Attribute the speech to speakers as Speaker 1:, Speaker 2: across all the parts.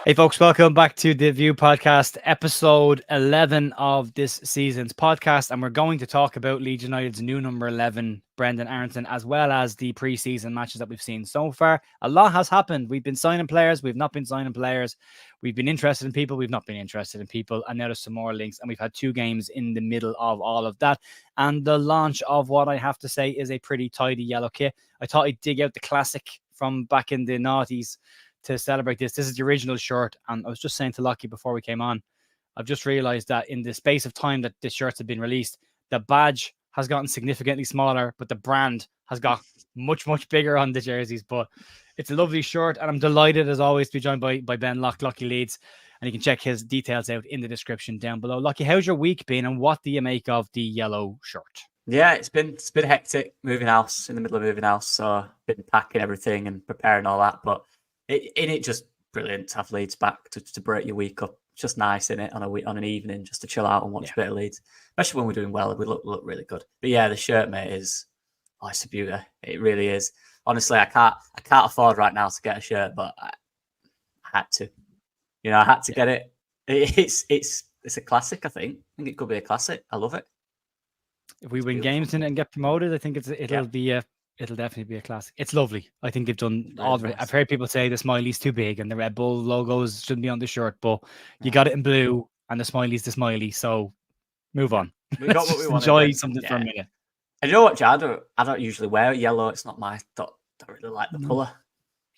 Speaker 1: Hey folks, welcome back to the View Podcast, episode 11 of this season's podcast. And we're going to talk about Leeds United's new number 11, Brendan Aaronson, as well as the pre-season matches that we've seen so far. A lot has happened. We've been signing players, we've not been signing players. We've been interested in people, we've not been interested in people. And now there's some more links. And we've had 2 games in the middle of all of that. And the launch of what I have to say is a pretty tidy yellow kit. I thought I'd dig out the classic from back in the noughties to celebrate this. This is the original shirt. And I was just saying to Locky before we came on, I've just realized that in the space of time that the shirts have been released, the badge has gotten significantly smaller, but the brand has got much, much bigger on the jerseys. But it's a lovely shirt, and I'm delighted as always to be joined by Ben Locky Leeds. And you can check his details out in the description down below. Locky, how's your week been, and what do you make of the yellow shirt?
Speaker 2: Yeah, it's been hectic moving house, in the middle of moving house. So I've been packing everything and preparing all that. But it just brilliant to have Leeds back to break your week up. Just nice in it on an evening just to chill out and watch a bit of Leeds, especially when we're doing well. We look really good. But yeah, the shirt, mate, it's a beauty. It really is. Honestly, I can't afford right now to get a shirt, but I had to. I had to get it. It's a classic. I think it could be a classic. I love it.
Speaker 1: If we win games in it and get promoted, I think it'll definitely be a classic. It's lovely. I think they've done all of it. I've heard people say the smiley's too big and the Red Bull logos shouldn't be on the shirt, but you got it in blue and the smiley's the smiley. So move on.
Speaker 2: We got what we wanted.
Speaker 1: Enjoy something for a minute.
Speaker 2: And you know what, Jad? I don't usually wear yellow. It's not my don't really like the colour,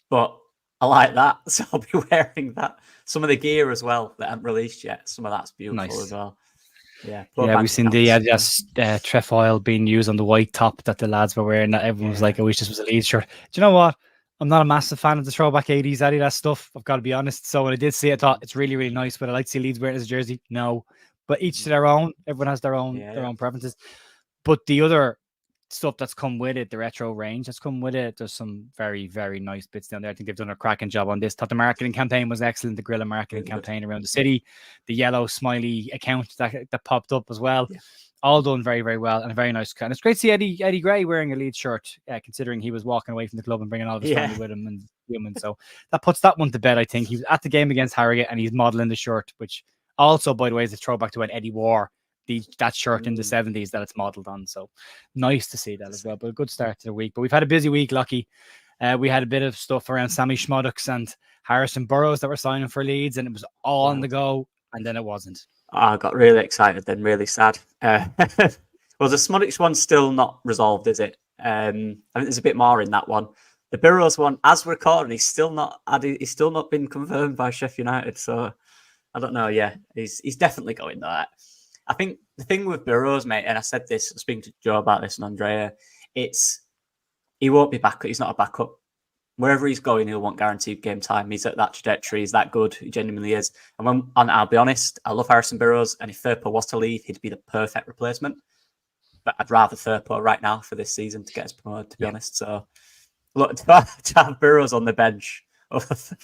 Speaker 2: but I like that, so I'll be wearing that. Some of the gear as well that haven't released yet. Some of that's beautiful as well. Yeah,
Speaker 1: we've seen the trefoil being used on the white top that the lads were wearing. That everyone was like, "I wish this was a Leeds shirt." Do you know what? I'm not a massive fan of the throwback 80s Adidas stuff. I've got to be honest. So when I did see it, I thought it's really, really nice. But I like to see Leeds wearing it as a jersey. No, but each to their own. Everyone has their own preferences. But the other stuff that's come with it, the retro range that's come with it, there's some very, very nice bits down there. I think they've done a cracking job on this. Thought the marketing campaign was excellent. The guerrilla marketing campaign around the city, the yellow smiley account that popped up as well. Yeah. All done very, very well, and a very nice. And it's great to see Eddie Gray wearing a Leeds shirt, considering he was walking away from the club and bringing all of his family with him and human. So that puts that one to bed. I think he was at the game against Harrogate and he's modelling the shirt, which also, by the way, is a throwback to when Eddie wore that shirt in the 70s that it's modelled on. So nice to see that as well. But a good start to the week. But we've had a busy week, Locky. We had a bit of stuff around Sammy Schmoddocks and Harrison Burrows that were signing for Leeds, and it was all on the go, and then it wasn't.
Speaker 2: I got really excited, then really sad. Well, the Schmoddocks one's still not resolved, is it? I think there's a bit more in that one. The Burrows one, as we're recording, he's still not been confirmed by Sheffield United. So I don't know. Yeah, he's definitely going there. I think the thing with Burrows, mate, and I said this, I was speaking to Joe about this and Andrea, he won't be back. He's not a backup. Wherever he's going, he'll want guaranteed game time. He's at that trajectory. He's that good. He genuinely is. And I'll be honest, I love Harrison Burrows, and if Firpo was to leave, he'd be the perfect replacement. But I'd rather Firpo right now for this season to get us promoted, to be honest. So, look, to have Burrows on the bench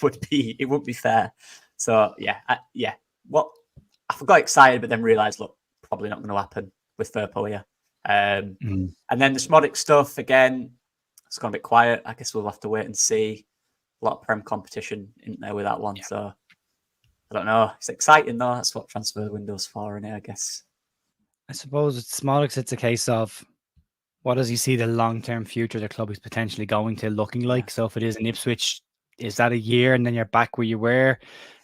Speaker 2: wouldn't be fair. So, I got excited, but then realised, look, probably not going to happen with Firpo here. And then the Schmoddocks stuff, again, it's gone a bit quiet. I guess we'll have to wait and see. A lot of Prem competition in there with that one. Yeah. So, I don't know. It's exciting, though. That's what transfer window's for, in it, I guess.
Speaker 1: I suppose with Schmoddocks, it's a case of what does he see the long-term future the club is potentially going to looking like? Yeah. So if it is an Ipswich, is that a year and then you're back where you were?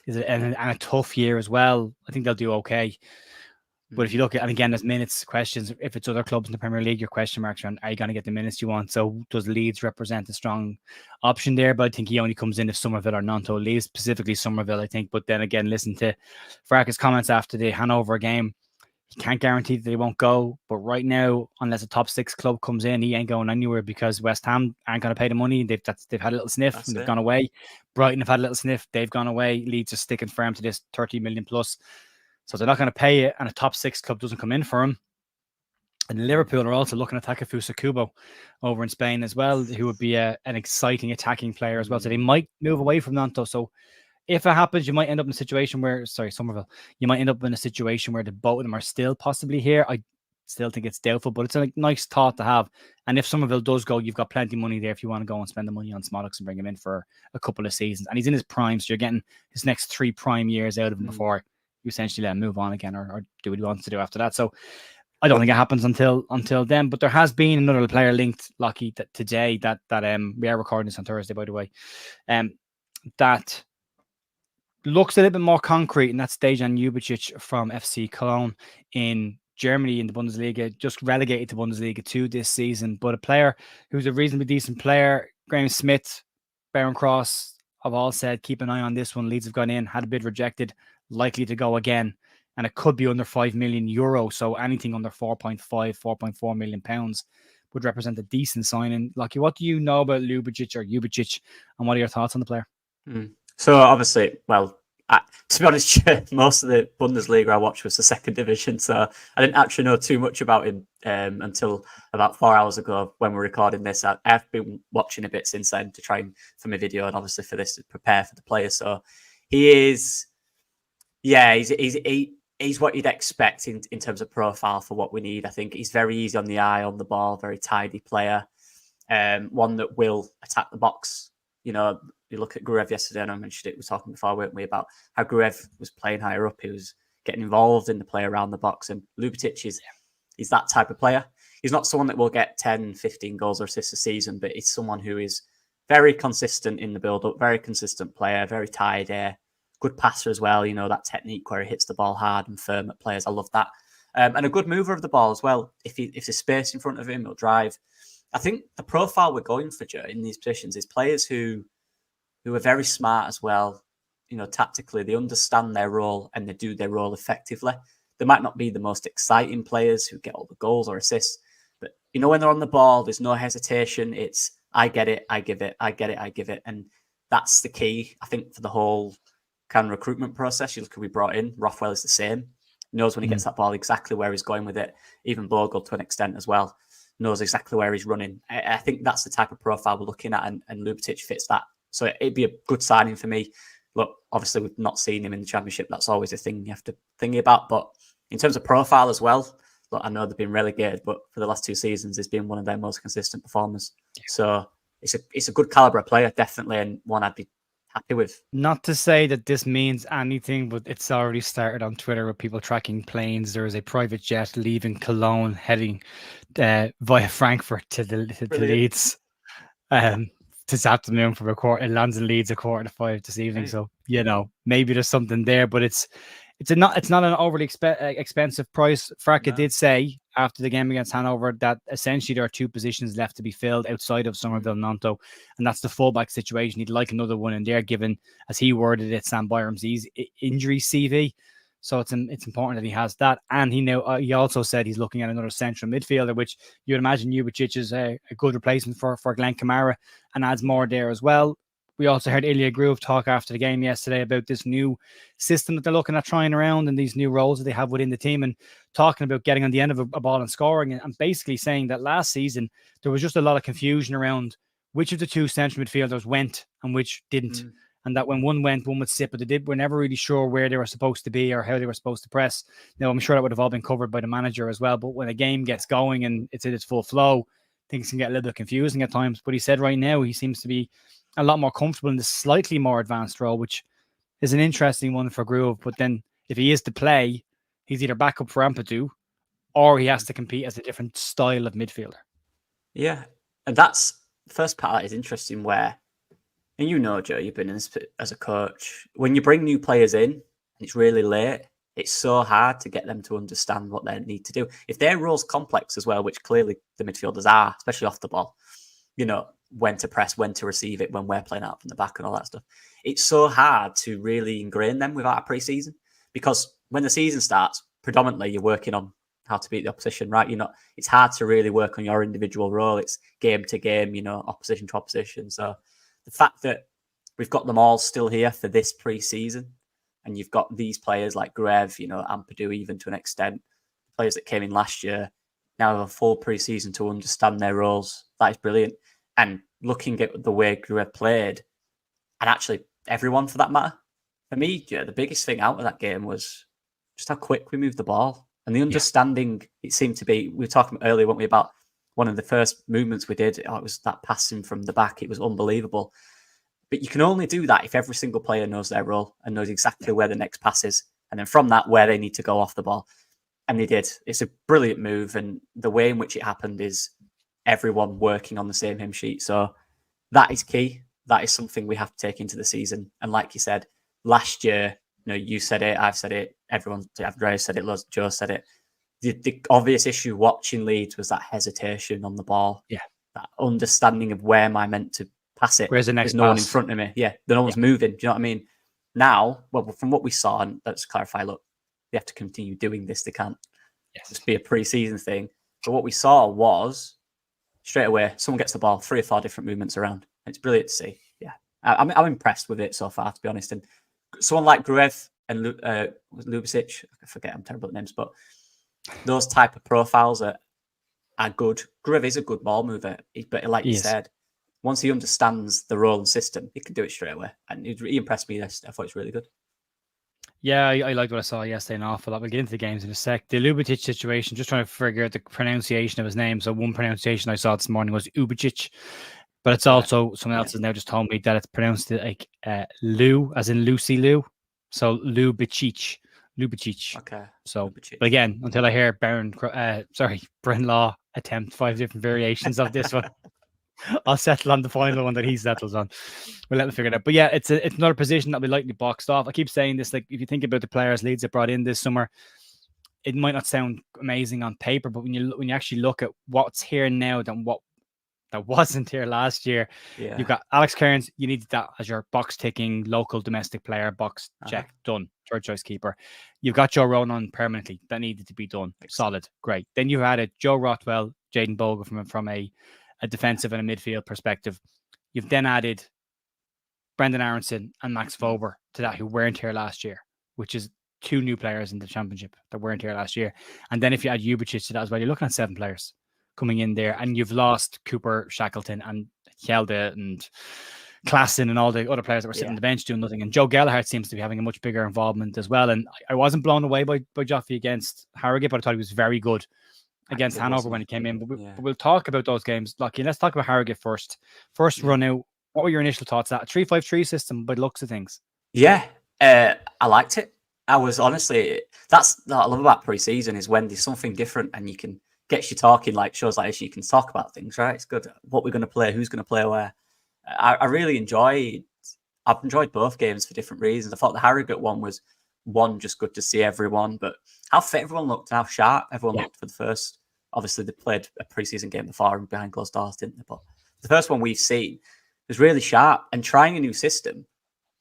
Speaker 1: Is it and a tough year as well? I think they'll do okay. But if you look at, and again, there's minutes questions. If it's other clubs in the Premier League, your question marks around, are you going to get the minutes you want? So does Leeds represent a strong option there? But I think he only comes in if Somerville or Nanto leaves, specifically Somerville, I think. But then again, listen to Farke's comments after the Hannover game. He can't guarantee that they won't go. But right now, unless a top 6 club comes in, he ain't going anywhere because West Ham aren't going to pay the money. They've had a little sniff and they've gone away. Brighton have had a little sniff. They've gone away. Leeds are sticking firm to this 30 million plus. So they're not going to pay it, and a top 6 club doesn't come in for him. And Liverpool are also looking at Takefusa Kubo over in Spain as well, who would be an exciting attacking player as well. So they might move away from Nanto. So if it happens, you might end up in a situation where, Somerville, you might end up in a situation where the both of them are still possibly here. still think it's doubtful, but it's a nice thought to have. And if Somerville does go, you've got plenty of money there if you want to go and spend the money on Smollocks and bring him in for a couple of seasons. And he's in his prime, so you're getting his next 3 prime years out of him before you essentially let him move on again or do what he wants to do after that. So I don't think it happens until then. But there has been another player linked, Locky, today that we are recording this on Thursday, by the way, that looks a little bit more concrete, and that's Dejan Ljubicic from FC Cologne in Germany in the Bundesliga, just relegated to Bundesliga 2 this season, but a player who's a reasonably decent player. Graham Smith, Baron Cross have all said, keep an eye on this one. Leeds have gone in, had a bid rejected, likely to go again, and it could be under €5 million. So anything under 4.4 million pounds would represent a decent signing. Lucky, what do you know about Ljubicic, and what are your thoughts on the player?
Speaker 2: So obviously, well, to be honest, most of the Bundesliga I watched was the second division, so I didn't actually know too much about him until about 4 hours ago when we're recording this. I've been watching a bit since then to try and for my video and obviously for this to prepare for the player. So he is, he's what you'd expect in terms of profile for what we need. I think he's very easy on the eye, on the ball, very tidy player, one that will attack the box. You know, you look at Gruev yesterday, and I mentioned it, we were talking before, weren't we, about how Gruev was playing higher up. He was getting involved in the play around the box, and Ljubicic is that type of player. He's not someone that will get 10, 15 goals or assists a season, but he's someone who is very consistent in the build-up, very consistent player, very tidy, good passer as well. You know, that technique where he hits the ball hard and firm at players. I love that. And a good mover of the ball as well. If there's space in front of him, he'll drive. I think the profile we're going for, Joe, in these positions is players who are very smart as well. You know, tactically, they understand their role and they do their role effectively. They might not be the most exciting players who get all the goals or assists, but, you know, when they're on the ball, there's no hesitation. It's, I get it, I give it, I get it, I give it. And that's the key, I think, for the whole kind of recruitment process. You look who we brought in. Rothwell is the same. He knows when he gets that ball exactly where he's going with it. Even Bogle, to an extent as well, knows exactly where he's running. I think that's the type of profile we're looking at, and Ljubicic fits that. So it'd be a good signing for me. Look, obviously, we've not seen him in the Championship. That's always a thing you have to think about. But in terms of profile as well, look, I know they've been relegated, but for the last 2 seasons, he's been one of their most consistent performers. So it's a good calibre player, definitely, and one I'd be happy with.
Speaker 1: Not to say that this means anything, but it's already started on Twitter with people tracking planes. There is a private jet leaving Cologne, heading via Frankfurt to Leeds this afternoon for a quarter. It lands in Leeds 4:45 this evening. Right. So, you know, maybe there's something there, but it's not an overly expensive price. Fracke did say after the game against Hannover that essentially there are 2 positions left to be filled outside of Somerville and Nanto, and that's the fullback situation. He'd like another one in there, given, as he worded it, Sam Byram's injury CV. So it's important that he has that. And he also said he's looking at another central midfielder, which you'd imagine Ljubicic is a good replacement for Glenn Kamara, and adds more there as well. We also heard Ilya Groove talk after the game yesterday about this new system that they're looking at trying around and these new roles that they have within the team, and talking about getting on the end of a ball and scoring, and basically saying that last season there was just a lot of confusion around which of the 2 central midfielders went and which didn't. And that when one went, one would sit, but we're never really sure where they were supposed to be or how they were supposed to press. Now, I'm sure that would have all been covered by the manager as well, but when a game gets going and it's in its full flow, things can get a little bit confusing at times. But he said right now he seems to be a lot more comfortable in the slightly more advanced role, which is an interesting one for Groove. But then if he is to play, he's either backup for Ampadu or he has to compete as a different style of midfielder.
Speaker 2: Yeah, and that's the first part that is interesting where, and you know, Joe, you've been in this as a coach, when you bring new players in and it's really late, it's so hard to get them to understand what they need to do. If their role's complex as well, which clearly the midfielders are, especially off the ball, you know, when to press, when to receive it, when we're playing out from the back and all that stuff. It's so hard to really ingrain them without a pre-season, because when the season starts, predominantly you're working on how to beat the opposition, right? It's hard to really work on your individual role. It's game to game, you know, opposition to opposition. So the fact that we've got them all still here for this pre-season, and you've got these players like Grev, you know, Ampadu, even to an extent, players that came in last year, now have a full pre-season to understand their roles. That is brilliant. And looking at the way Grev played, and actually everyone for that matter, for me, yeah, the biggest thing out of that game was just how quick we moved the ball. And the understanding, it seemed to be, we were talking earlier, weren't we, about one of the first movements we did. Oh, it was that passing from the back. It was unbelievable. But you can only do that if every single player knows their role and knows exactly where the next pass is. And then from that, where they need to go off the ball. And they did. It's a brilliant move. And the way in which it happened is everyone working on the same hymn sheet. So that is key. That is something we have to take into the season. And like you said, last year, you said it, I've said it, Andrea said it, Joe said it. The obvious issue watching Leeds was that hesitation on the ball.
Speaker 1: Yeah.
Speaker 2: That understanding of where am I meant to pass it.
Speaker 1: Where's the next
Speaker 2: There's no one in front of me. Yeah, no one's moving. Do you know what I mean? Now, well, from what we saw, and let's clarify, look, they have to continue doing this. They can't just be a pre-season thing. But what we saw was, straight away, someone gets the ball, 3 or 4 different movements around. It's brilliant to see. Yeah. I'm impressed with it so far, to be honest. And someone like Gruev and Ljubicic, I forget, I'm terrible at names, but those type of profiles are good. Gruev is a good ball mover, but like you said, once he understands the role and system, he can do it straight away. And he impressed me. I thought it was really good.
Speaker 1: Yeah, I liked what I saw yesterday an awful lot. We'll get into the games in a sec. The Ljubicic situation, just trying to figure out the pronunciation of his name. So one pronunciation I saw this morning was Ljubicic, but it's also, someone else has now just told me that it's pronounced like Lou, as in Lucy Lou. So Ljubicic.
Speaker 2: Okay.
Speaker 1: So,
Speaker 2: Ljubicic.
Speaker 1: but again, until I hear Bren Law attempt 5 different variations of this one, I'll settle on the final one that he settles on. We'll let him figure it out. But yeah, it's another position that'll be lightly boxed off. I keep saying this, like if you think about the players Leeds have brought in this summer, it might not sound amazing on paper, but when you actually look at what's here now than what that wasn't here last year, you've got Alex Cairns. You need that as your box ticking local domestic player. Box check done. Third choice keeper. You've got Joe Ronan permanently. That needed to be done. Solid, great. Then you've added Joe Rothwell, Jaden Bogle from a defensive and a midfield perspective. You've then added Brendan Aaronson and Max Vober to that, who weren't here last year, which is 2 new players in the championship that weren't here last year. And then if you add Ljubicic to that as well, you're looking at 7 players coming in there, and you've lost Cooper Shackleton and Hjelde and Klassen and all the other players that were sitting on the bench doing nothing. And Joe Gallagher seems to be having a much bigger involvement as well. And I wasn't blown away by Joffrey against Harrogate, but I thought he was very good against Hannover when he came in. But we'll talk about those games. Locky, let's talk about Harrogate first. First run out, what were your initial thoughts? That 3-5-3 system by the looks of things.
Speaker 2: Yeah, I liked it. I was honestly, that's what I love about pre-season, is when there's something different and you can get you talking, like shows like this, you can talk about things, right? It's good. What we're going to play, who's going to play where. I've enjoyed both games for different reasons. I thought the Harrogate one was just good to see everyone, but how fit everyone looked and how sharp everyone looked for the first. Obviously, they played a pre-season game before and behind closed doors, didn't they? But the first one we've seen was really sharp and trying a new system.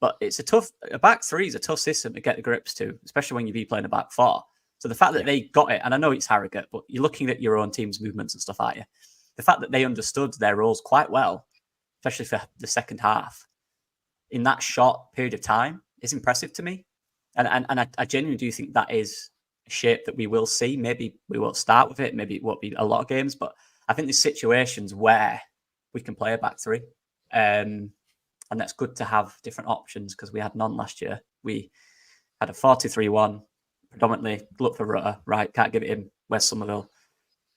Speaker 2: But it's a back three is a tough system to get the grips to, especially when you be playing a back 4. So the fact that they got it, and I know it's Harrogate, but you're looking at your own team's movements and stuff, aren't you? The fact that they understood their roles quite well, especially for the second half, in that short period of time, is impressive to me. And I genuinely do think that is a shape that we will see. Maybe we won't start with it. Maybe it won't be a lot of games, but I think there's situations where we can play a back 3. And that's good to have different options, because we had none last year. We had a 4-2-3-1, predominantly look for Rutter, right? Can't give it him. Where's Somerville?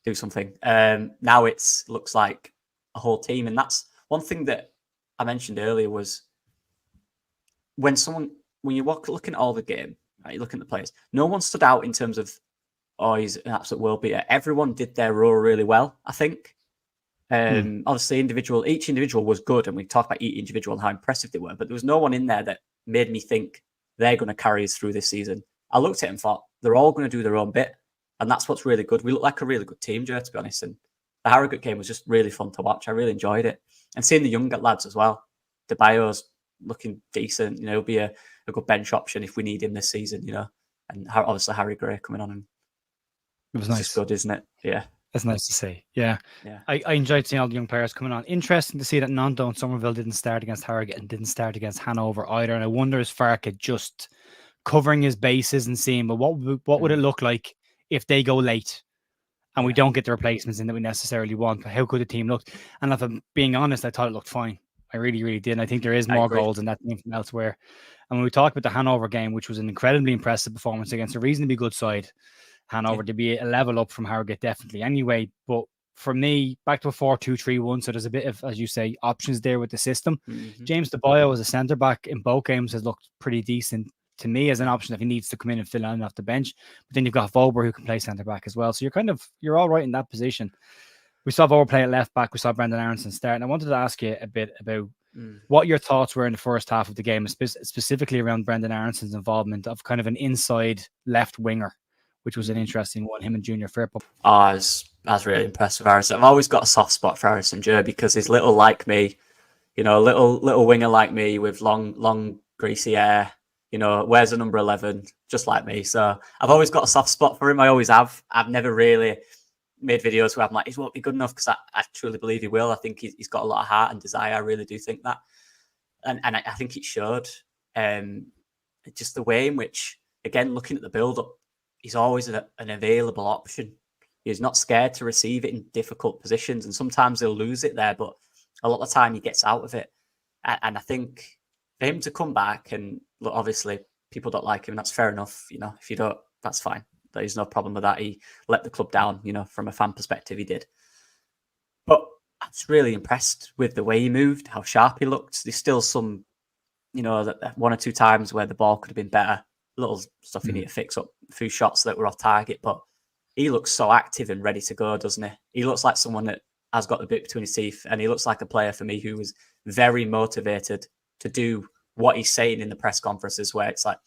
Speaker 2: Do something. Now looks like a whole team. And that's one thing that I mentioned earlier, was when you're looking at all the game, right, you're looking at the players, no one stood out in terms of, oh, he's an absolute world beater. Everyone did their role really well, I think. Obviously, each individual was good, and we talked about each individual and how impressive they were, but there was no one in there that made me think they're going to carry us through this season. I looked at it and thought, they're all going to do their own bit, and that's what's really good. We look like a really good team, Joe, to be honest, and the Harrogate game was just really fun to watch. I really enjoyed it. And seeing the younger lads as well. De Bayo's looking decent, he'll be a good bench option if we need him this season, and obviously Harry Gray coming on, and
Speaker 1: it was nice.
Speaker 2: It's good, isn't it? Yeah.
Speaker 1: That's nice to see. Yeah. I enjoyed seeing all the young players coming on. Interesting to see that Nando and Somerville didn't start against Harrogate and didn't start against Hannover either. And I wonder, is Farke just covering his bases and seeing, but what would it look like if they go late and we don't get the replacements in that we necessarily want? But how could the team look? And if I'm being honest, I thought it looked fine. I really, really did. And I think there is more goals in that team from elsewhere. And when we talk about the Hannover game, which was an incredibly impressive performance against a reasonably good side, Hannover to be a level up from Harrogate, definitely. Anyway, but for me, back to a 4-2-3-1. So there's a bit of, as you say, options there with the system. James DeBoyo as a centre back in both games has looked pretty decent to me as an option if he needs to come in and fill in off the bench. But then you've got Vober who can play centre back as well. So you're all right in that position. We saw Vober play at left back. We saw Brendan Aaronson start. And I wanted to ask you a bit about what your thoughts were in the first half of the game, specifically around Brendan Aaronson's involvement of kind of an inside left winger, which was an interesting one, him and Junior Firpo.
Speaker 2: I was really impressed with Aaronson. I've always got a soft spot for Aaronson, Joe, because he's little like me, little winger like me with long greasy hair, wears a number 11, just like me. So I've always got a soft spot for him. I always have. I've never really made videos where I'm like, he won't be good enough, because I truly believe he will. I think he's got a lot of heart and desire. I really do think that. And I think it showed. Just the way in which, again, looking at the build-up, he's always an available option. He's not scared to receive it in difficult positions, and sometimes he'll lose it there, but a lot of the time he gets out of it. And I think for him to come back, and look, obviously people don't like him, that's fair enough. If you don't, that's fine. There's no problem with that. He let the club down, from a fan perspective, he did. But I was really impressed with the way he moved, how sharp he looked. There's still some, that one or two times where the ball could have been better. Little stuff you need to fix up, a few shots that were off target, but he looks so active and ready to go, doesn't he? He looks like someone that has got the bit between his teeth, and he looks like a player for me who was very motivated to do what he's saying in the press conferences, where it's like,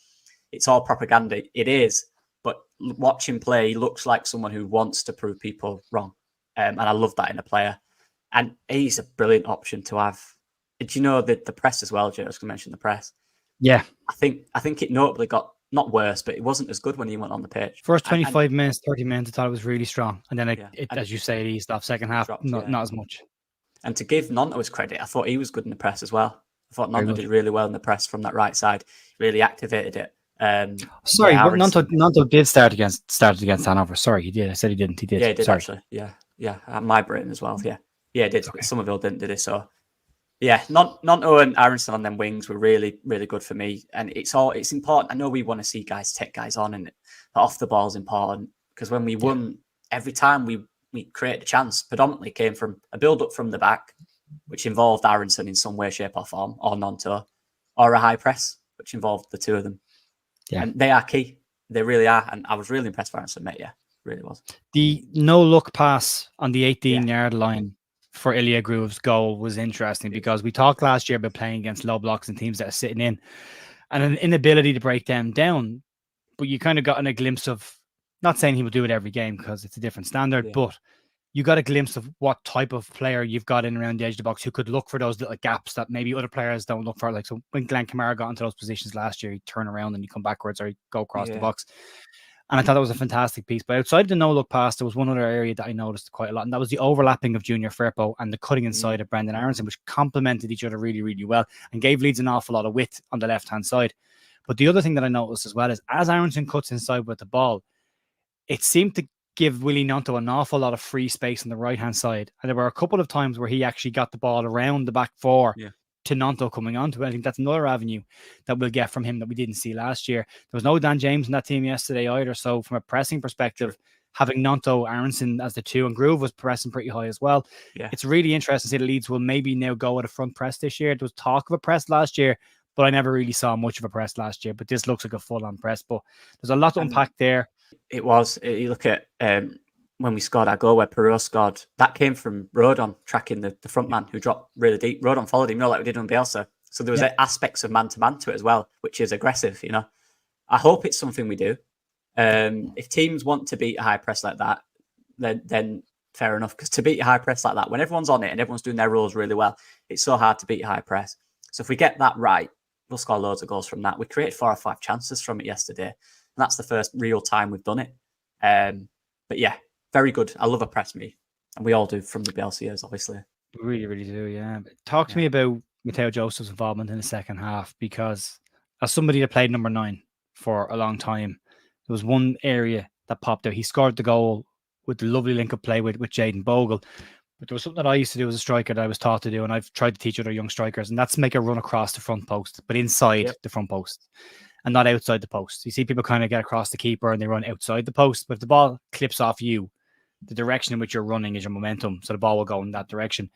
Speaker 2: it's all propaganda. It is, but watch him play, he looks like someone who wants to prove people wrong. And I love that in a player. And he's a brilliant option to have. Did you know that the press as well, Joe? I was going to mention the press.
Speaker 1: Yeah.
Speaker 2: I think it notably got, not worse, but it wasn't as good when he went on the pitch.
Speaker 1: First 25 minutes, 30 minutes, I thought it was really strong. And then, as you say, it eased off second half, not as much. And
Speaker 2: to give Nonto his credit, I thought he was good in the press as well. I thought Nonto did really well in the press from that right side. Really activated it.
Speaker 1: Sorry, but Nonto did started against Hannover. Sorry, he did. I said he didn't. He did.
Speaker 2: Yeah, he did actually. Yeah. My brain as well. Yeah, he did. Okay. Somerville didn't, did he? So, yeah, Nonto and Aaronson on them wings were really, really good for me. And it's important. I know we want to see guys take guys on, and off the ball is important, because when we won, every time we created a chance, predominantly came from a build up from the back, which involved Aaronson in some way, shape, or form, or Nonto, or a high press, which involved the two of them. Yeah. And they are key. They really are. And I was really impressed with Aaronson, mate. Yeah, really was.
Speaker 1: The no-look pass on the 18-yard line for Ilya Groove's goal was interesting, because we talked last year about playing against low blocks and teams that are sitting in, and an inability to break them down. But you kind of got a glimpse of, not saying he will do it every game because it's a different standard, but you got a glimpse of what type of player you've got in around the edge of the box who could look for those little gaps that maybe other players don't look for. Like, so when Glenn Kamara got into those positions last year, he'd turn around and he'd come backwards, or he'd go across the box. And I thought that was a fantastic piece. But outside the no-look pass, there was one other area that I noticed quite a lot, and that was the overlapping of Junior Firpo and the cutting inside of Brendan Aaronson, which complemented each other really, really well and gave Leeds an awful lot of width on the left-hand side. But the other thing that I noticed as well is, as Aaronson cuts inside with the ball, it seemed to give Willie Nonto an awful lot of free space on the right-hand side. And there were a couple of times where he actually got the ball around the back four to Nonto coming onto it. I think that's another avenue that we'll get from him that we didn't see last year. There was no Dan James in that team yesterday either. So from a pressing perspective, having Nonto, Aaronson as the two, and Groove was pressing pretty high as well. Yeah. It's really interesting to see the Leeds will maybe now go with a front press this year. There was talk of a press last year, but I never really saw much of a press last year. But this looks like a full-on press. But there's a lot to unpack there.
Speaker 2: It was. You look at when we scored our goal where Perot scored, that came from Rodon tracking the front man who dropped really deep. Rodon followed him, like we did on Bielsa. So there was aspects of man-to-man to it as well, which is aggressive, I hope it's something we do. If teams want to beat a high press like that, then fair enough. Because to beat a high press like that, when everyone's on it and everyone's doing their roles really well, it's so hard to beat a high press. So if we get that right, we'll score loads of goals from that. We created 4 or 5 chances from it yesterday, and that's the first real time we've done it. But yeah, very good. I love a press, me, and we all do from the Bielsa years, obviously.
Speaker 1: We really, really do, yeah. Talk to me about Mateo Joseph's involvement in the second half, because as somebody that played number 9 for a long time, there was one area that popped out. He scored the goal with the lovely link-up play with Jayden Bogle. But there was something that I used to do as a striker that I was taught to do, and I've tried to teach other young strikers, and that's make a run across the front post, but inside the front post. and not outside the post. You see people kind of get across the keeper and they run outside the post, but if the ball clips off you, the direction in which you're running is your momentum, so the ball will go in that direction.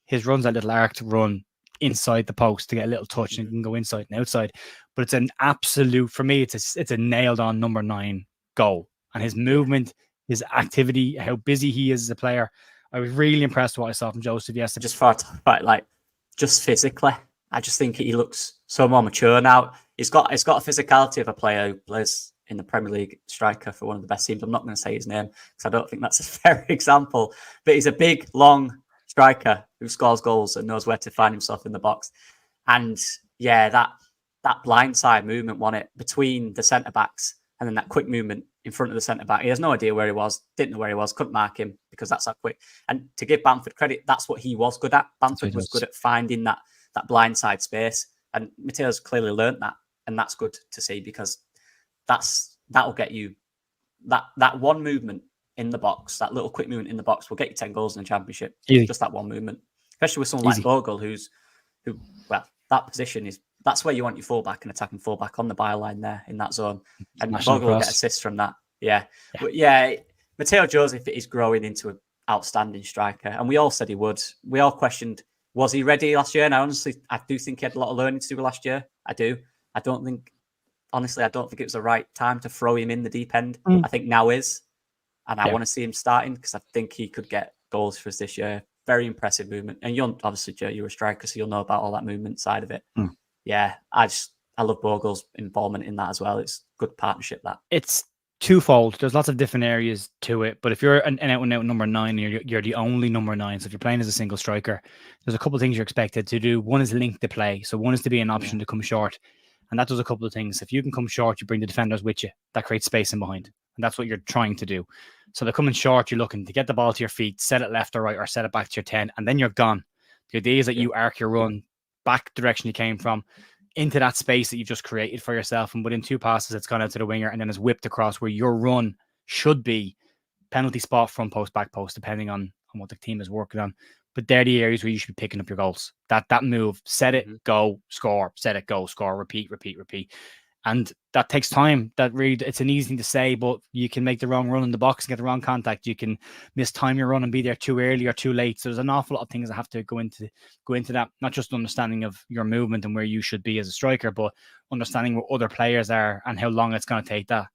Speaker 1: His run's that little arc to run inside the post to get a little touch and can go inside and outside. But it's an absolute, for me, it's a nailed on number 9 goal. And his movement, his activity, how busy he is as a player. I was really impressed with what I saw from Joseph yesterday.
Speaker 2: Just far like just physically, I just think he looks so more mature now. He's got a physicality of a player who plays in the Premier League, striker for one of the best teams. I'm not going to say his name because I don't think that's a fair example. But he's a big, long striker who scores goals and knows where to find himself in the box. And yeah, that blindside movement won it between the centre backs, and then that quick movement in front of the centre back. He has no idea where he was, didn't know where he was, couldn't mark him because that's that quick. And to give Bamford credit, that's what he was good at. Bamford was good at finding that blindside space, and Mateo's clearly learnt that, and that's good to see because that'll get you that one movement in the box, that little quick movement in the box will get you 10 goals in the Championship.
Speaker 1: Easy.
Speaker 2: Just that one movement, especially with someone like Bogle, who that position that's where you want your fullback and attacking fullback on the byline there in that zone, and Bogle will get assists from that. But Mateo Joseph is growing into an outstanding striker, and we all said he would. We all questioned, was he ready last year? And honestly, I do think he had a lot of learning to do last year. I do. I don't think it was the right time to throw him in the deep end. I think now is. And I want to see him starting because I think he could get goals for us this year. Very impressive movement. And you're obviously, Joe, you're a striker, so you'll know about all that movement side of it. Yeah, I love Bogle's involvement in that as well. It's good partnership, that.
Speaker 1: It's twofold. There's lots of different areas to it. But if you're an out-and-out number 9, you're the only number 9. So if you're playing as a single striker, there's a couple of things you're expected to do. One is link the play. So one is to be an option to come short. And that does a couple of things. If you can come short, you bring the defenders with you. That creates space in behind. And that's what you're trying to do. So they're coming short. You're looking to get the ball to your feet, set it left or right, or set it back to your 10, and then you're gone. The idea is that you arc your run back the direction you came from into that space that you've just created for yourself. And within 2 passes, it's gone out to the winger and then it's whipped across where your run should be. Penalty spot, front post, back post, depending on what the team is working on. But they're the areas where you should be picking up your goals. That move, set it, go, score, set it, go, score, repeat. And that takes time. It's an easy thing to say, but you can make the wrong run in the box and get the wrong contact. You can mistime your run and be there too early or too late. So there's an awful lot of things that have to go into that. Not just understanding of your movement and where you should be as a striker, but understanding where other players are and how long it's going to take the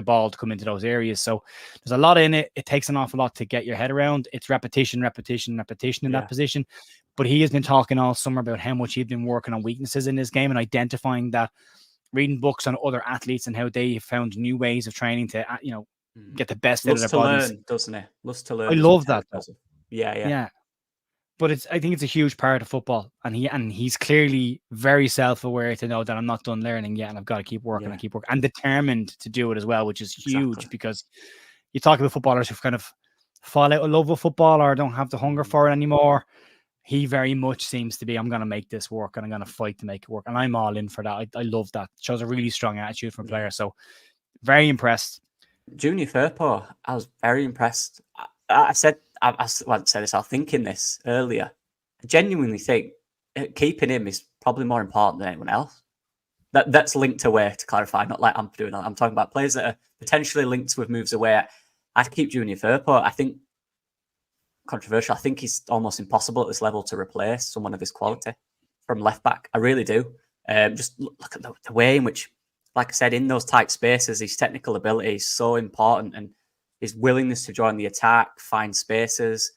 Speaker 1: ball to come into those areas. So there's a lot in it. It takes an awful lot to get your head around. It's repetition in that position. But he has been talking all summer about how much he's been working on weaknesses in his game and identifying that, reading books on other athletes and how they have found new ways of training to, get the best out of their bodies.
Speaker 2: Learn, doesn't it? Loves to learn.
Speaker 1: I love that.
Speaker 2: Yeah.
Speaker 1: But I think it's a huge part of football, and he's clearly very self-aware to know that I'm not done learning yet, and I've got to keep working and determined to do it as well, which is huge because you talk about footballers who kind of fall out of love with football or don't have the hunger for it anymore. He very much seems to be, I'm going to make this work and I'm going to fight to make it work. And I'm all in for that. I love that. It shows a really strong attitude from a player. So very impressed.
Speaker 2: Junior Firpo, I was very impressed. I was thinking this earlier. I genuinely think keeping him is probably more important than anyone else. That's linked away, to clarify, not like I'm doing that. I'm talking about players that are potentially linked with moves away. I'd keep Junior Firpo. I think, controversial, I think he's almost impossible at this level to replace someone of his quality from left back. I really do. Just look at the way in which, like I said, in those tight spaces, his technical ability is so important, and his willingness to join the attack, find spaces,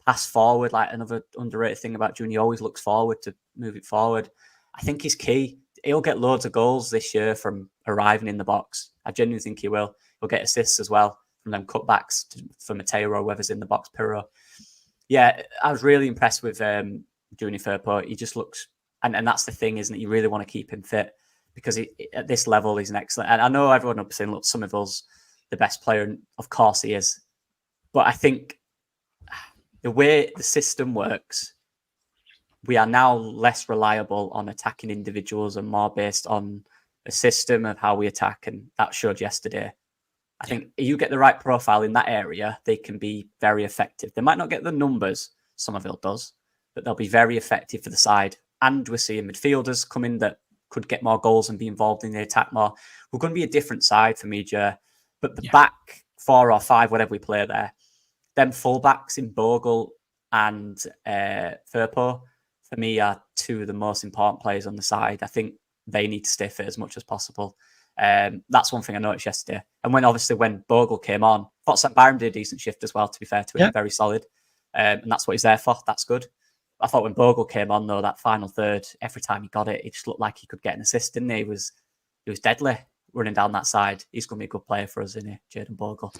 Speaker 2: pass forward. Like, another underrated thing about Junior, he always looks forward to move it forward. I think he's key. He'll get loads of goals this year from arriving in the box. I genuinely think he will. He'll get assists as well from them cutbacks for Mateo or whoever's in the box, Pirro. Yeah, I was really impressed with Junior Firpo. He just looks, and that's the thing, isn't it? You really want to keep him fit because at this level, he's an excellent. And I know everyone will be saying, look, Somerville's the best player, and of course he is. But I think the way the system works, we are now less reliable on attacking individuals and more based on a system of how we attack, and that showed yesterday. I think you get the right profile in that area, they can be very effective. They might not get the numbers Somerville does, but they'll be very effective for the side. And we're seeing midfielders come in that could get more goals and be involved in the attack more. We're going to be a different side for me, Joe. But the back 4 or 5, whatever we play there, them fullbacks in Bogle and Firpo, for me, are 2 of the most important players on the side. I think they need to stay fit as much as possible. That's one thing I noticed yesterday. And when Bogle came on, I thought St. Byron did a decent shift as well, to be fair to him, very solid. And that's what he's there for. That's good. I thought when Bogle came on, though, that final third, every time he got it, it just looked like he could get an assist, didn't he? He was deadly running down that side. He's going to be a good player for us, isn't he, Jayden Bogle?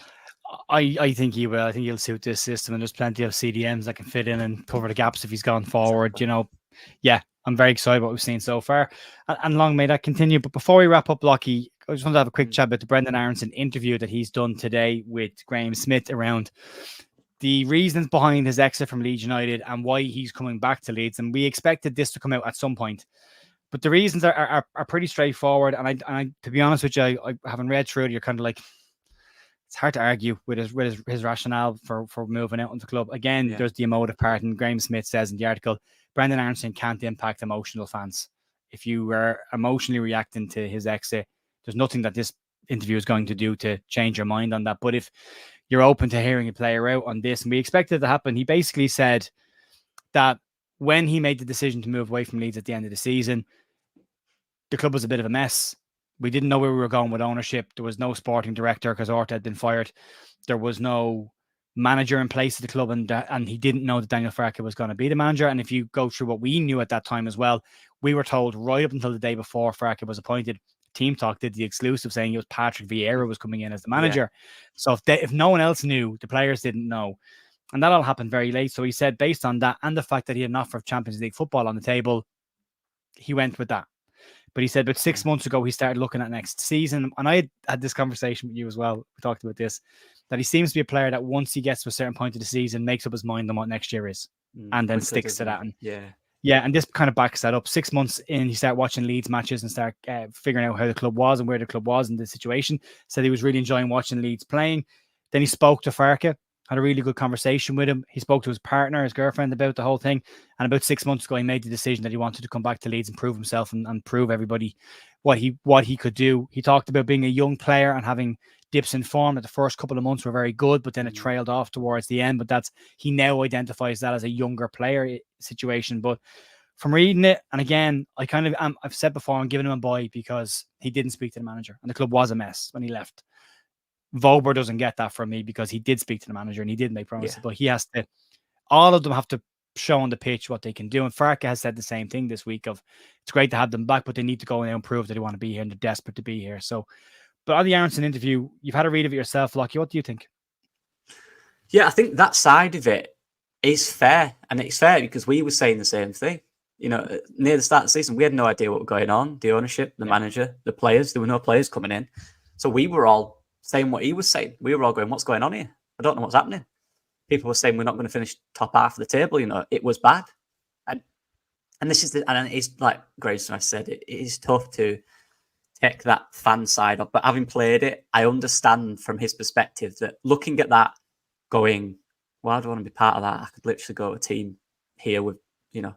Speaker 1: I think he will. I think he'll suit this system, and there's plenty of CDMs that can fit in and cover the gaps if he's gone forward. Exactly. I'm very excited about what we've seen so far, and long may that continue. But before we wrap up, Locky, I just want to have a quick chat about the Brendan Aaronson interview that he's done today with Graham Smith around the reasons behind his exit from Leeds United and why he's coming back to Leeds. And we expected this to come out at some point, but the reasons are pretty straightforward. And I to be honest with you, I haven't read through it. You're kind of like, it's hard to argue with his rationale for moving out of the club. Again, there's the emotive part, and Graham Smith says in the article, Brendan Aaronson can't impact emotional fans. If you were emotionally reacting to his exit, there's nothing that this interview is going to do to change your mind on that. But if you're open to hearing a player out on this, and we expect it to happen, he basically said that when he made the decision to move away from Leeds at the end of the season, the club was a bit of a mess. We didn't know where we were going with ownership. There was no sporting director because Orta had been fired. There was no manager in place at the club, and he didn't know that Daniel Farke was going to be the manager. And if you go through what we knew at that time as well, we were told right up until the day before Farke was appointed, Team Talk did the exclusive saying it was Patrick Vieira was coming in as the manager. So if no one else knew, the players didn't know. And that all happened very late. So he said based on that and the fact that he had an offer of Champions League football on the table, he went with that. But he said about 6 months ago, he started looking at next season. And I had this conversation with you as well. We talked about this, that he seems to be a player that once he gets to a certain point of the season, makes up his mind on what next year is and then sticks to that. And and this kind of backs that up. 6 months in, he started watching Leeds matches and start figuring out how the club was and where the club was in the situation. Said he was really enjoying watching Leeds playing. Then he spoke to Farke, had a really good conversation with him. He spoke to his partner, his girlfriend, about the whole thing. And about 6 months ago, he made the decision that he wanted to come back to Leeds and prove himself and prove everybody what he could do. He talked about being a young player and having dips in form. That the first couple of months were very good, but then it trailed off towards the end. But he now identifies that as a younger player situation. But from reading it, and again, I've said before, I'm giving him a buy because he didn't speak to the manager and the club was a mess when he left. Vobert doesn't get that from me because he did speak to the manager and he did make promises, but he has to, all of them have to show on the pitch what they can do. And Farke has said the same thing this week of it's great to have them back, but they need to go in and prove that they want to be here and they're desperate to be here. So, but on the Aaronson interview, you've had a read of it yourself, Locky. What do you think?
Speaker 2: Yeah, I think that side of it is fair. And it's fair because we were saying the same thing. Near the start of the season, we had no idea what was going on. The ownership, the manager, the players, there were no players coming in. So we were all saying what he was saying. We were all going, what's going on here? I don't know what's happening. People were saying we're not going to finish top half of the table. It was bad. And this is and it's like Grace and I said, it is tough to take that fan side up. But having played it, I understand from his perspective that looking at that, going, well, I don't want to be part of that. I could literally go to a team here with, that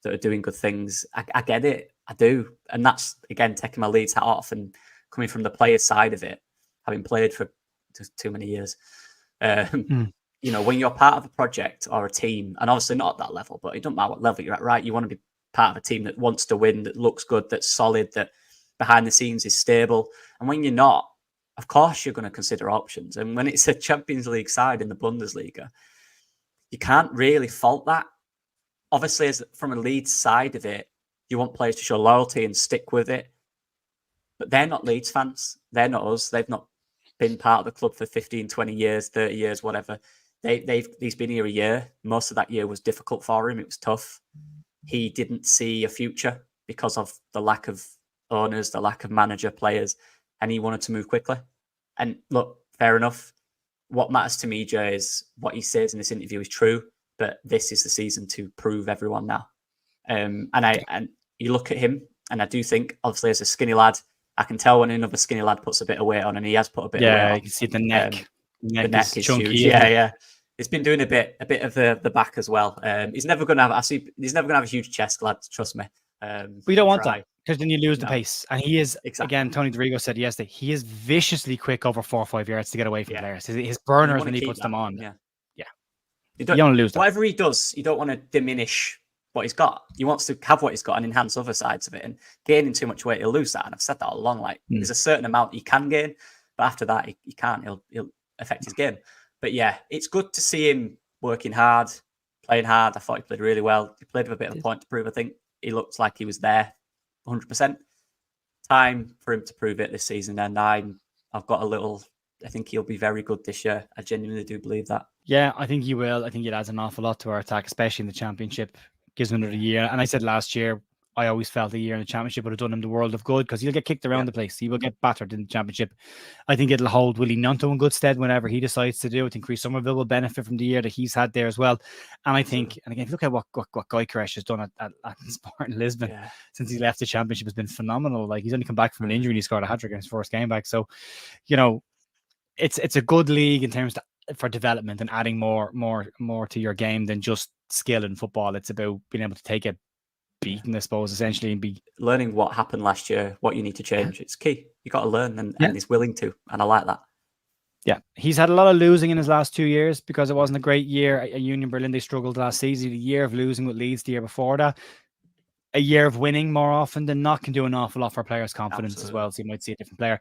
Speaker 2: are doing good things. I get it. I do. And that's, again, taking my Leeds hat off and coming from the player side of it, having played for too many years. When you're part of a project or a team, and obviously not at that level, but it doesn't matter what level you're at, right? You want to be part of a team that wants to win, that looks good, that's solid, that behind the scenes is stable. And when you're not, of course, you're going to consider options. And when it's a Champions League side in the Bundesliga, you can't really fault that. Obviously, from a Leeds side of it, you want players to show loyalty and stick with it. But they're not Leeds fans. They're not us. They've not been part of the club for 15, 20 years, 30 years, whatever. He's been here a year. Most of that year was difficult for him. It was tough. He didn't see a future because of the lack of owners, the lack of manager, players, and he wanted to move quickly. And look, fair enough. What matters to me, Joe, is what he says in this interview is true, but this is the season to prove everyone now. And you look at him, and I do think, obviously, as a skinny lad, I can tell when another skinny lad puts a bit of weight on, and he has put a bit of weight on.
Speaker 1: Yeah, you can see the neck.
Speaker 2: The neck is
Speaker 1: chunky,
Speaker 2: huge. Yeah. It's been doing a bit of the back as well. He's never going to have a huge chest, lad. Trust me.
Speaker 1: We don't want that. because then you lose the
Speaker 2: No.
Speaker 1: pace. And he is,
Speaker 2: Exactly.
Speaker 1: again, Tony DeRigo said yesterday, he is viciously quick over 4 or 5 yards to get away from
Speaker 2: Yeah.
Speaker 1: players. His
Speaker 2: You
Speaker 1: burners
Speaker 2: want
Speaker 1: when
Speaker 2: to
Speaker 1: he
Speaker 2: keep
Speaker 1: puts
Speaker 2: that.
Speaker 1: them on.
Speaker 2: Yeah.
Speaker 1: Yeah.
Speaker 2: You
Speaker 1: don't want to lose that.
Speaker 2: Whatever he does, you don't want to diminish what he's got. He wants to have what he's got and enhance other sides of it. And gaining too much weight, he'll lose that. And I've said that all along. Like, there's a certain amount he can gain, but after that, he can't. He'll affect his game. But yeah, it's good to see him working hard, playing hard. I thought he played really well. He played with a bit of a point to prove. I think he looked like he was there 100%. Time for him to prove it this season. And I've got a little... I think he'll be very good this year. I genuinely do believe that.
Speaker 1: Yeah, I think he will. I think it adds an awful lot to our attack, especially in the championship. Gives him another year. And I said last year, I always felt a year in the championship would have done him the world of good because he'll get kicked around the place. He will get battered in the championship. I think it'll hold Willie Nunto in good stead whenever he decides to do it. I think Chris Somerville will benefit from the year that he's had there as well. And I think, and again, if you look at what Guy Koresh has done at Sporting Lisbon since he left the championship has been phenomenal. Like, he's only come back from an injury and he scored a hat-trick in his first game back. So, you know, it's a good league in terms for development and adding more to your game than just skill in football. It's about being able to take a beating, I suppose, essentially, and be
Speaker 2: learning what happened last year, what you need to change. It's key. You got to learn, and he's willing to, and I like that.
Speaker 1: Yeah, he's had a lot of losing in his last 2 years because it wasn't a great year at Union Berlin. They struggled last season. A year of losing with Leeds the year before that. A year of winning more often than not can do an awful lot for players' confidence as well. So you might see a different player.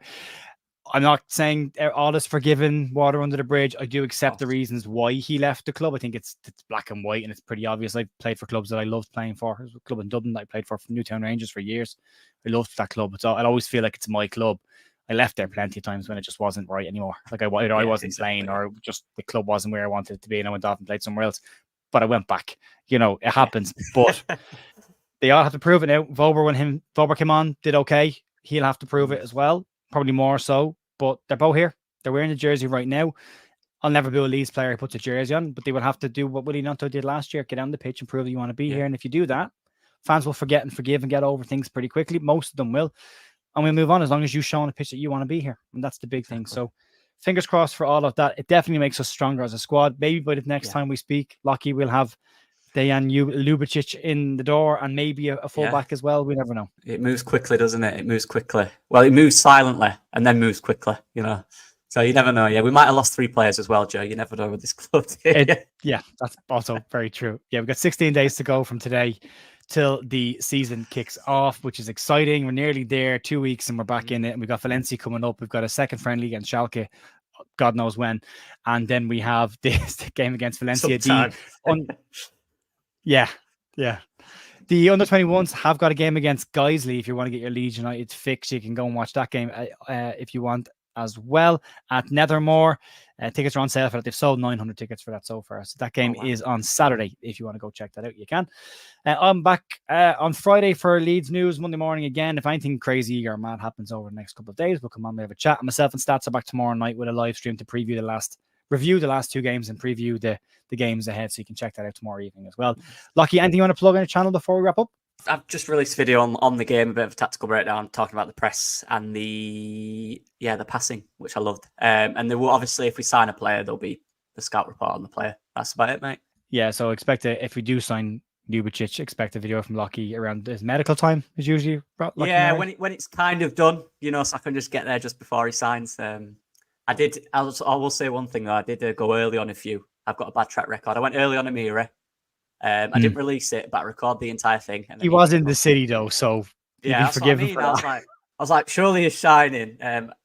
Speaker 1: I'm not saying all is forgiven, water under the bridge. I do accept the reasons why he left the club. I think it's black and white and it's pretty obvious. I played for clubs that I loved playing for. There's a club in Dublin that I played for Newtown Rangers for years. I loved that club. I always feel like it's my club. I left there plenty of times when it just wasn't right anymore. Like I wasn't playing or just the club wasn't where I wanted it to be and I went off and played somewhere else. But I went back. You know, it happens. But they all have to prove it now. Vober came on, did okay. He'll have to prove it as well. Probably more so, but they're both here. They're wearing the jersey right now. I'll never be a Leeds player who puts a jersey on, but they will have to do what Willie Nunto did last year, get on the pitch and prove that you want to be here. And if you do that, fans will forget and forgive and get over things pretty quickly. Most of them will. And we'll move on as long as you show on the pitch that you want to be here. And that's the big thing. So fingers crossed for all of that. It definitely makes us stronger as a squad. Maybe by the next time we speak, Locky will have Dejan Ljubicic in the door and maybe a fullback as well. We never know.
Speaker 2: It moves quickly, doesn't it? It moves quickly. Well, it moves silently and then moves quickly, you know. So you never know. Yeah, we might have lost 3 players as well, Joe. You never know with this club.
Speaker 1: Yeah, that's also very true. Yeah, we've got 16 days to go from today till the season kicks off, which is exciting. We're nearly there, 2 weeks, and we're back in it. And we've got Valencia coming up. We've got a second friendly against Schalke, God knows when. And then we have this game against Valencia. Yeah. The under-21s have got a game against Guiseley. If you want to get your Leeds United fix, you can go and watch that game if you want as well at Nethermore. Tickets are on sale for that. They've sold 900 tickets for that so far. So that game is on Saturday. If you want to go check that out, you can. I'm back on Friday for Leeds news, Monday morning again. If anything crazy or mad happens over the next couple of days, we'll come on and have a chat. Myself and Stats are back tomorrow night with a live stream to review the last 2 games and preview the games ahead, so you can check that out tomorrow evening as well. Lucky, anything you want to plug in the channel before we wrap up?
Speaker 2: I've just released a video on the game, a bit of a tactical breakdown, talking about the press and the passing, which I loved. And there will obviously, if we sign a player, there'll be the scout report on the player. That's about it, mate. Yeah,
Speaker 1: so if we do sign Ljubicic, expect a video from Locky around his medical time is usually
Speaker 2: when it's kind of done, you know, so I can just get there just before he signs. I will say one thing though. I did go early on a few. I've got a bad track record. I went early on Amira. I didn't release it, but I recorded the entire thing. And
Speaker 1: he was in the city though, so
Speaker 2: that's what I mean. I was like, surely he's shining.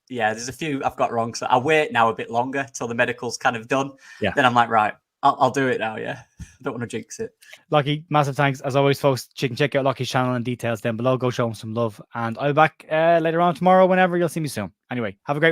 Speaker 2: There's a few I've got wrong, so I wait now a bit longer till the medical's kind of done. Yeah. Then I'm like, right, I'll do it now. Yeah, I don't want to jinx it.
Speaker 1: Locky, massive thanks as always, folks. You can check out Locky's channel and details down below. Go show him some love, and I'll be back later on tomorrow. Whenever you'll see me soon. Anyway, have a great